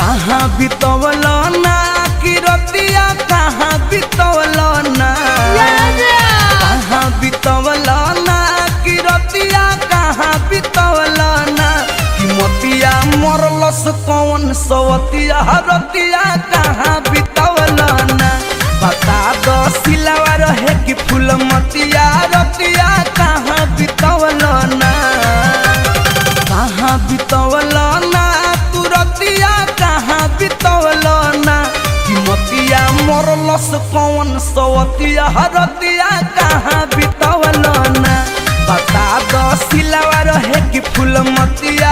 कहाँ बितवल ना कि रतिया कहाँ बितवल ना कहाँ बितवल ना कि रतिया कहाँ बितवल ना कि मोतिया मरलस कौन सवतिया रतिया कहाँ बितवल ना बता दो सिलावा रहे कि फूल मतिया रतिया कहाँ बितवल ना कहाँ बितवल ना तू रतिया कहाँ बितवल ना कि मोतिया मरलस कौन सवतिया रतिया कहाँ बितवल ना बता दो सिलावा रहे कि फूल मतिया